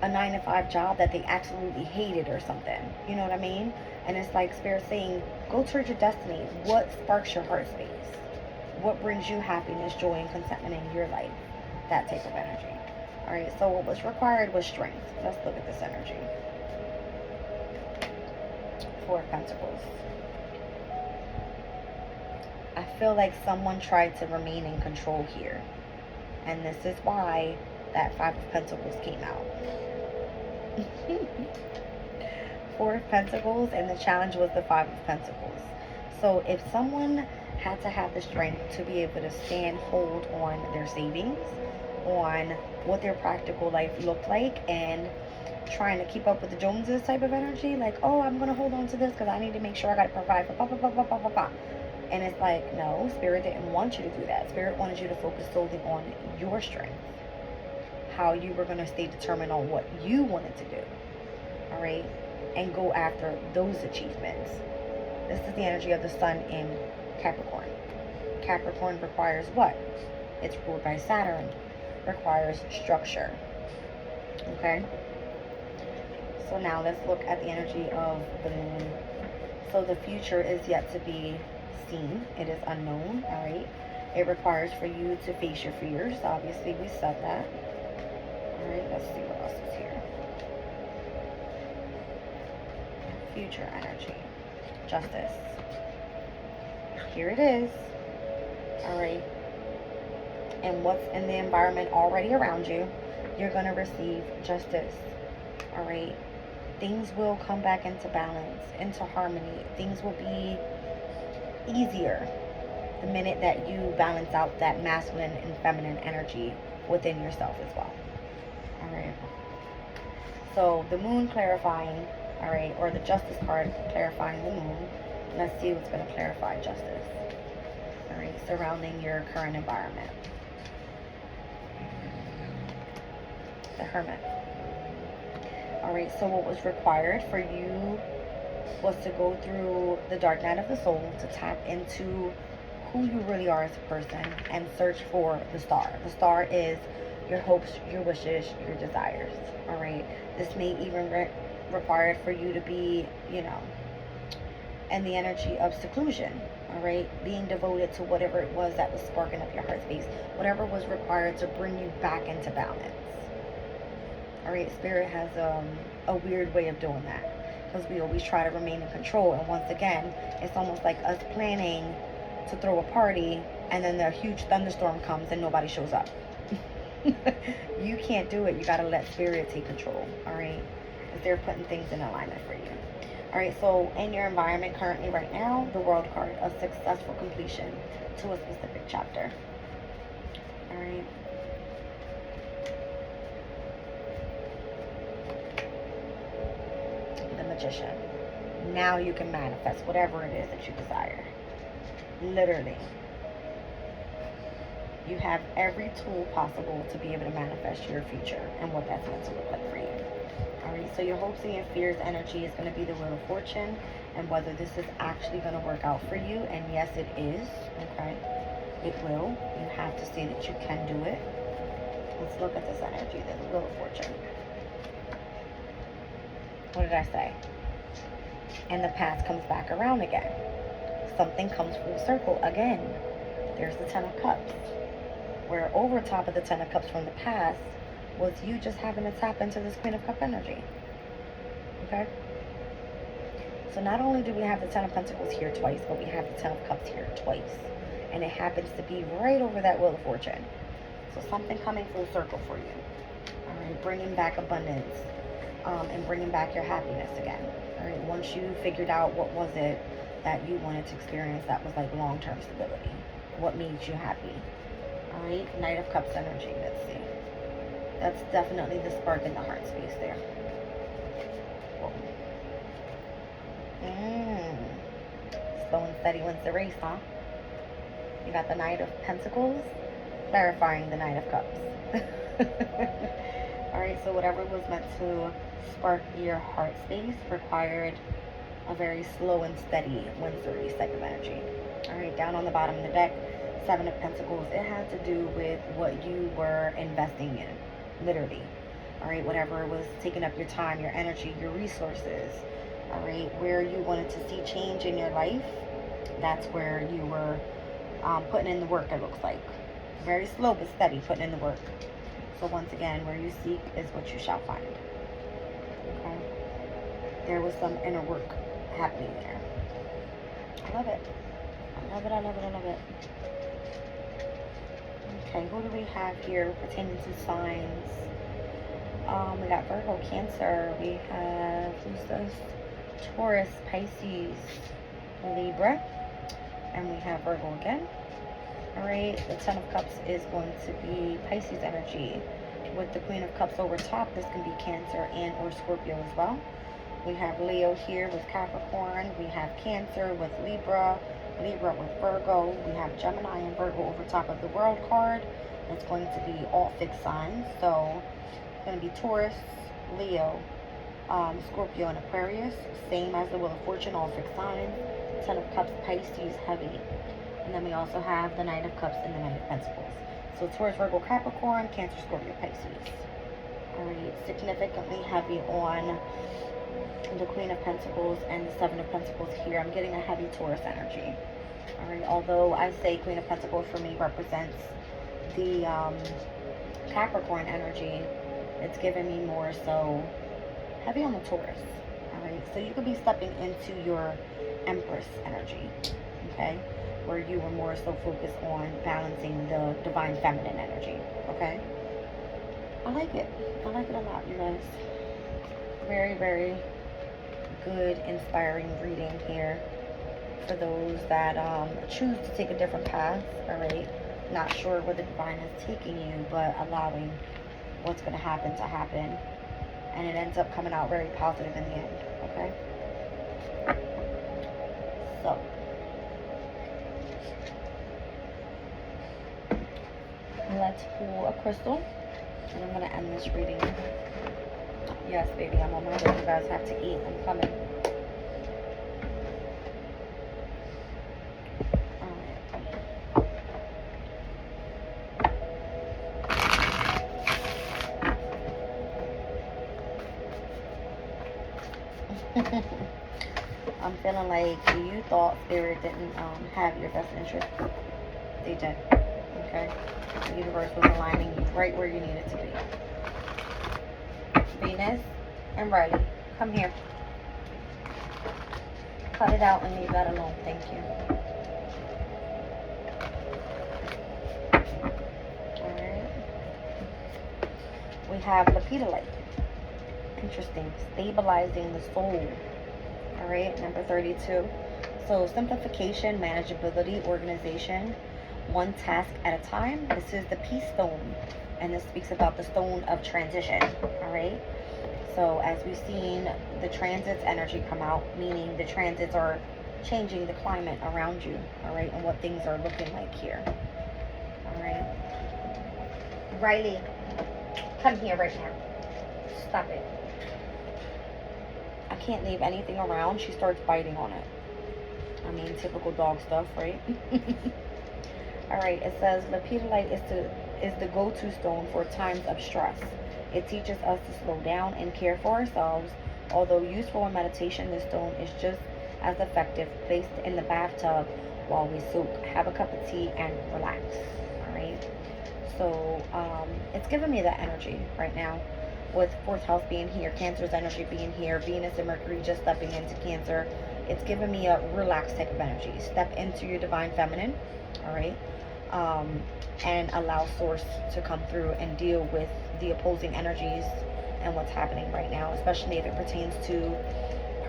a 9-to-5 job that they absolutely hated or something. You know what I mean? And it's like spirit saying, go towards your destiny. What sparks your heart space? What brings you happiness, joy, and contentment in your life? That type of energy. Alright, so what was required was strength. Let's look at this energy. Four of Pentacles. I feel like someone tried to remain in control here. And this is why that Five of Pentacles came out. Four of Pentacles, and the challenge was the Five of Pentacles. So if someone had to have the strength to be able to stand hold on their savings, on what their practical life looked like, and trying to keep up with the Joneses type of energy, like, oh, I'm gonna hold on to this because I need to make sure I gotta provide for blah blah blah blah blah blah blah. And it's like, no, spirit didn't want you to do that. Spirit wanted you to focus solely on your strength, how you were gonna stay determined on what you wanted to do, all right, and go after those achievements. This is the energy of the sun in Capricorn. Capricorn requires what? It's ruled by Saturn. Requires structure. Okay? So now let's look at the energy of the moon. So the future is yet to be seen. It is unknown, alright? It requires for you to face your fears. Obviously, we said that. Alright, let's see what else is here. Future energy. Justice. Here it is. Alright. And what's in the environment already around you, you're going to receive justice. All right. Things will come back into balance, into harmony. Things will be easier the minute that you balance out that masculine and feminine energy within yourself as well. All right. So the moon clarifying, all right, or the justice card clarifying the moon. Let's see what's going to clarify justice. All right, surrounding your current environment. The Hermit. Alright, so what was required for you was to go through the dark night of the soul, to tap into who you really are as a person, and search for the star. The star is your hopes, your wishes, your desires. Alright, this may even require for you to be, you know, in the energy of seclusion. Alright, being devoted to whatever it was that was sparking up your heart space, whatever was required to bring you back into balance. Alright, spirit has a weird way of doing that, because we always try to remain in control, and once again, it's almost like us planning to throw a party, and then the huge thunderstorm comes and nobody shows up. You can't do it. You got to let spirit take control. Alright, because they're putting things in alignment for you. Alright, so in your environment currently right now, the World card, a successful completion to a specific chapter. Alright. Magician. Now you can manifest whatever it is that you desire. Literally. You have every tool possible to be able to manifest your future and what that's going to look like for you. Alright, so your hopes and your fears energy is going to be the Wheel of Fortune, and whether this is actually going to work out for you, and yes it is, okay, it will. You have to say that you can do it. Let's look at this energy, the Wheel of Fortune. What did I say? And the past comes back around again. Something comes full circle again. There's the Ten of Cups. Where over top of the Ten of Cups from the past was you just having to tap into this Queen of Cup energy. Okay? So not only do we have the Ten of Pentacles here twice, but we have the Ten of Cups here twice. And it happens to be right over that Wheel of Fortune. So something coming full circle for you. Alright, bringing back abundance. And bringing back your happiness again. All right, once you figured out what was it that you wanted to experience that was like long-term stability? What made you happy? All right, Knight of Cups energy. Let's see. That's definitely the spark in the heart space there. Slow and steady wins the race, huh? You got the Knight of Pentacles, clarifying the Knight of Cups. Alright, so whatever was meant to spark your heart space required a very slow and steady wins the race type of energy. Alright, down on the bottom of the deck, Seven of Pentacles. It had to do with what you were investing in, literally. Alright, whatever was taking up your time, your energy, your resources. Alright, where you wanted to see change in your life, that's where you were putting in the work, it looks like. Very slow but steady putting in the work. So once again, where you seek is what you shall find. Okay? There was some inner work happening there. I love it. I love it, I love it, I love it. Okay, who do we have here pertaining to signs? We got Virgo, Cancer. We have, who's this? Taurus, Pisces, Libra. And we have Virgo again. Alright, the Ten of Cups is going to be Pisces energy. With the Queen of Cups over top, this can be Cancer and or Scorpio as well. We have Leo here with Capricorn. We have Cancer with Libra. Libra with Virgo. We have Gemini and Virgo over top of the World card. It's going to be all fixed signs. So, it's going to be Taurus, Leo, Scorpio, and Aquarius. Same as the Wheel of Fortune, all fixed signs. Ten of Cups, Pisces, heavy. And then we also have the Knight of Cups and the Knight of Pentacles. So Taurus, Virgo, Capricorn, Cancer, Scorpio, Pisces. Alright, significantly heavy on the Queen of Pentacles and the Seven of Pentacles here. I'm getting a heavy Taurus energy. Alright, although I say Queen of Pentacles for me represents the Capricorn energy, it's giving me more so heavy on the Taurus. Alright, so you could be stepping into your Empress energy, okay, where you were more so focused on balancing the divine feminine energy, okay. I like it a lot, you guys. Very, very good, inspiring reading here for those that choose to take a different path. All right, not sure where the divine is taking you, but allowing what's going to happen, and it ends up coming out very positive in the end. Okay, so let's pull a crystal, and I'm going to end this reading. Yes, baby, I'm on my way. You guys have to eat. I'm coming. I'm feeling like you thought Spirit didn't have your best interest. They did. Okay? The universe was aligning you right where you needed to be. Venus and Riley, come here. Cut it out and leave that alone. Thank you. Alright. We have Lepidolite. Interesting. Stabilizing the soul. Alright, number 32. So simplification, manageability, organization, one task at a time. This is the Peace Stone. And this speaks about the stone of transition. Alright. So as we've seen the transits energy come out, meaning the transits are changing the climate around you. Alright, and what things are looking like here. Alright. Riley, come here right now. Stop it. I can't leave anything around. She starts biting on it. I mean, typical dog stuff, right? Alright, it says Lepidolite is the go-to stone for times of stress. It teaches us to slow down and care for ourselves. Although useful in meditation, this stone is just as effective placed in the bathtub while we soak. Have a cup of tea and relax. Alright? So, it's giving me that energy right now. With 4th house being here, Cancer's energy being here, Venus and Mercury just stepping into Cancer. It's giving me a relaxed type of energy. Step into your divine feminine. Alright? And allow source to come through and deal with the opposing energies and what's happening right now, especially if it pertains to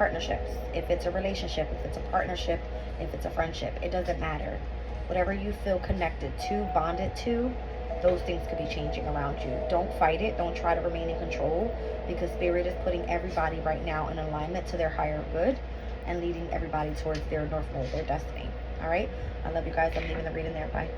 partnerships, if it's a relationship, if it's a partnership, if it's a friendship, it doesn't matter. Whatever you feel connected to, bonded to, those things could be changing around you. Don't fight it. Don't try to remain in control, because Spirit is putting everybody right now in alignment to their higher good and leading everybody towards their North Node, their destiny. All right? I love you guys. I'm leaving the reading there. Bye.